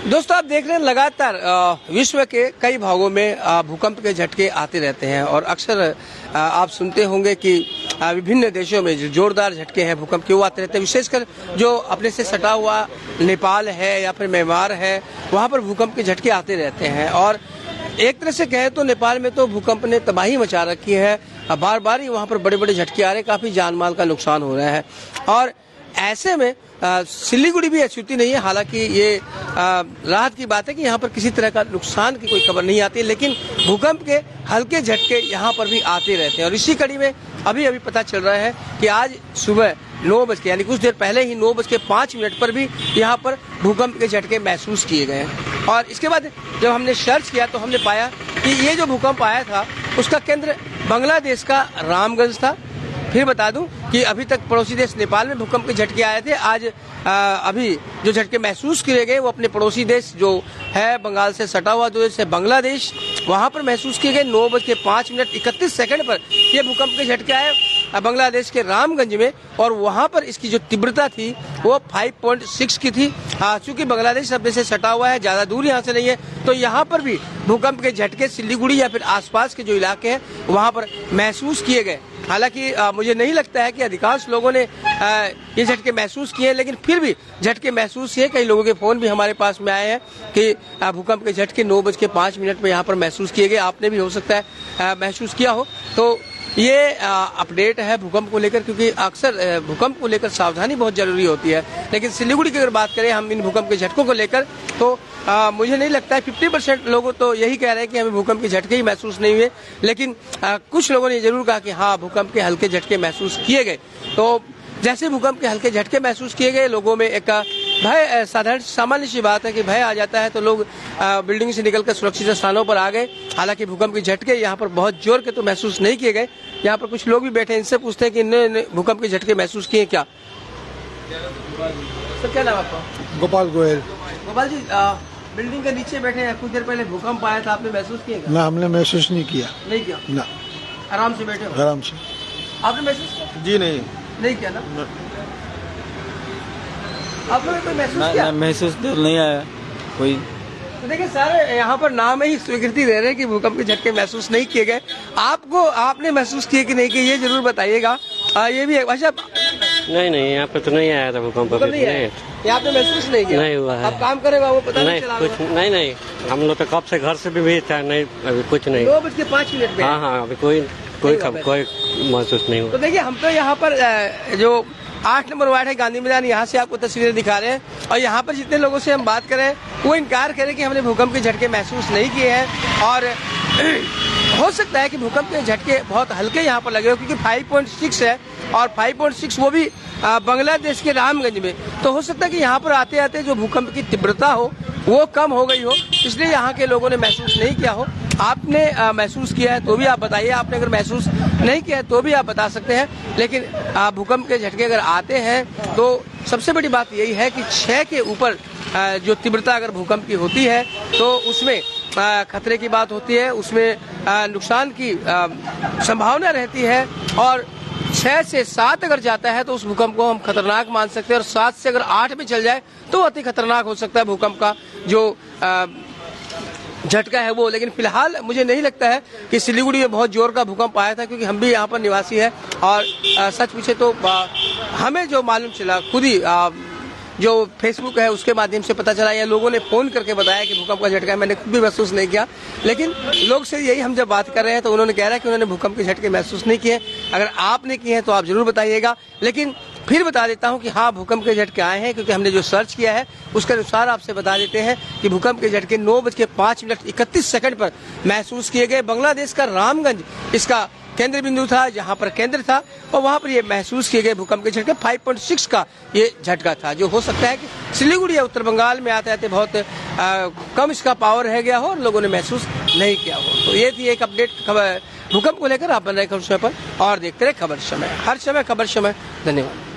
दोस्तों, आप देख रहे हैं लगातार विश्व के कई भागों में भूकंप के झटके आते रहते हैं और अक्सर आप सुनते होंगे कि विभिन्न देशों में जो जोरदार झटके हैं भूकंप के वो आते रहते हैं। विशेषकर जो अपने से सटा हुआ नेपाल है या फिर म्यांमार है, वहाँ पर भूकंप के झटके आते रहते हैं। और एक तरह से कहें तो नेपाल में तो भूकंप ने तबाही मचा रखी है। बार बार ही वहाँ पर बड़े बड़े झटके आ रहे हैं, काफी जान माल का नुकसान हो रहा है। और ऐसे में सिलीगुड़ी भी अछूती नहीं है। हालांकि ये राहत की बात है कि यहाँ पर किसी तरह का नुकसान की कोई खबर नहीं आती, लेकिन भूकंप के हल्के झटके यहाँ पर भी आते रहते हैं। और इसी कड़ी में अभी पता चल रहा है कि आज सुबह 9 बजे यानी कुछ देर पहले ही 9:05 पर भी यहाँ पर भूकंप के झटके महसूस किए गए हैं। और इसके बाद जब हमने सर्च किया तो हमने पाया कि ये जो भूकंप आया था उसका केंद्र बांग्लादेश का रामगंज था। फिर बता दूं कि अभी तक पड़ोसी देश नेपाल में भूकंप के झटके आए थे। आज अभी जो झटके महसूस किए गए वो अपने पड़ोसी देश जो है बंगाल से सटा हुआ जो देश है बांग्लादेश, वहां पर महसूस किए गए। 9:05:31 पर ये भूकंप के झटके आए बांग्लादेश के रामगंज में, और वहां पर इसकी जो तीव्रता थी वो 5.6 की थी। चूंकि बांग्लादेश अपने से सटा हुआ है, ज्यादा दूर यहाँ से नहीं है, तो यहाँ पर भी भूकंप के झटके सिलीगुड़ी या फिर आसपास के जो इलाके हैं वहां पर महसूस किए गए। हालांकि मुझे नहीं लगता है कि अधिकांश लोगों ने ये झटके महसूस किए, लेकिन फिर भी झटके महसूस किए। कई लोगों के फोन भी हमारे पास में आए हैं कि भूकंप के झटके 9:05 पर यहाँ पर महसूस किए गए। आपने भी हो सकता है महसूस किया हो। तो ये अपडेट है भूकंप को लेकर, क्योंकि अक्सर भूकंप को लेकर सावधानी बहुत जरूरी होती है। लेकिन सिलीगुड़ी की अगर बात करें हम इन भूकंप के झटकों को लेकर, तो मुझे नहीं लगता है 50% लोग तो यही कह रहे हैं कि हमें भूकंप के झटके ही महसूस नहीं हुए, लेकिन कुछ लोगों ने जरूर कहा कि हाँ भूकंप के हल्के झटके महसूस किए गए। तो जैसे भूकंप के हल्के झटके महसूस किए गए, लोगों में एक भय, साधारण सामान्य सी बात है कि भय आ जाता है, तो लोग बिल्डिंग से निकलकर सुरक्षित स्थानों पर आ गए। हालांकि भूकंप के झटके यहाँ पर बहुत जोर के तो महसूस नहीं किए गए। यहाँ पर कुछ लोग भी बैठे हैं, इनसे पूछते हैं कि इन्होंने भूकंप के झटके महसूस किए क्या। सर क्या नाम आपका? गोपाल गोयल। गोपाल जी, बिल्डिंग के नीचे बैठे हैं, कुछ देर पहले भूकंप आया था, आपने महसूस किया? ना, हमने महसूस नहीं किया। नहीं किया ना, आराम से बैठे हो? आराम से। आपने महसूस किया? जी नहीं किया ना। आप लोगों ने कोई महसूस किया? महसूस तो नहीं आया कोई। तो देखिए सारे यहाँ पर नाम ही स्वीकृति दे रहे हैं कि भूकंप के झटके महसूस नहीं किए गए। आपने महसूस किए कि नहीं किए, ये जरूर बताइएगा। ये भी अच्छा नहीं यहाँ पे तो नहीं आया था भूकंप। नहीं आया, यहाँ पे महसूस नहीं किया? नहीं हुआ है। अब काम करेगा वो पता नहीं चला? कुछ नहीं, हम लोग तो कब से घर से भी था, नहीं अभी कुछ नहीं। 9:05 पे। हाँ, अभी कोई महसूस नहीं हुआ। तो देखिए हम तो यहाँ पर जो 8 नंबर वार्ड है गांधी मैदान, यहाँ से आपको तस्वीरें दिखा रहे हैं। और यहाँ पर जितने लोगों से हम बात करें वो इनकार करें कि हमने भूकंप के झटके महसूस नहीं किए हैं। और हो सकता है कि भूकंप के झटके बहुत हल्के यहाँ पर लगे हो, क्योंकि 5.6 है और 5.6 वो भी बांग्लादेश के रामगंज में। तो हो सकता है कि यहाँ पर आते आते जो भूकंप की तीव्रता हो वो कम हो गई हो, इसलिए यहाँ के लोगों ने महसूस नहीं किया हो। आपने महसूस किया है तो भी आप बताइए, आपने अगर महसूस नहीं किया है तो भी आप बता सकते हैं। लेकिन भूकंप के झटके अगर आते हैं तो सबसे बड़ी बात यही है कि 6 के ऊपर जो तीव्रता अगर भूकंप की होती है तो उसमें खतरे की बात होती है, उसमें नुकसान की संभावना रहती है। और 6 से 7 अगर जाता है तो उस भूकंप को हम खतरनाक मान सकते हैं, और 7 से अगर 8 में चल जाए तो अति खतरनाक हो सकता है भूकंप का जो झटका है वो। लेकिन फिलहाल मुझे नहीं लगता है कि सिलीगुड़ी में बहुत जोर का भूकंप आया था, क्योंकि हम भी यहाँ पर निवासी है। और सच पूछे तो हमें जो मालूम चला खुद ही जो फेसबुक है उसके माध्यम से पता चला, या लोगों ने फोन करके बताया कि भूकंप का झटका है। मैंने खुद भी महसूस नहीं किया, लेकिन लोग से यही हम जब बात कर रहे हैं तो उन्होंने कह रहा है कि उन्होंने भूकंप के झटके महसूस नहीं किए। अगर आपने किए हैं तो आप जरूर बताइएगा। लेकिन फिर बता देता हूं कि हाँ भूकंप के झटके आए हैं, क्योंकि हमने जो सर्च किया है उसके अनुसार आपसे बता देते हैं कि भूकंप के झटके 9:05:31 पर महसूस किए गए। बांग्लादेश का रामगंज इसका केंद्र बिंदु था, जहां पर केंद्र था, और वहां पर ये महसूस किए गए भूकंप के झटके 5.6 का ये झटका था, जो हो सकता है कि सिलीगुड़ी या उत्तर बंगाल में आते आते बहुत कम इसका पावर रह गया हो और लोगों ने महसूस नहीं किया हो। तो ये थी एक अपडेट खबर भूकंप को लेकर। आप बन रहे खबर समय पर और देखते रहे खबर समय, हर समय खबर समय। धन्यवाद।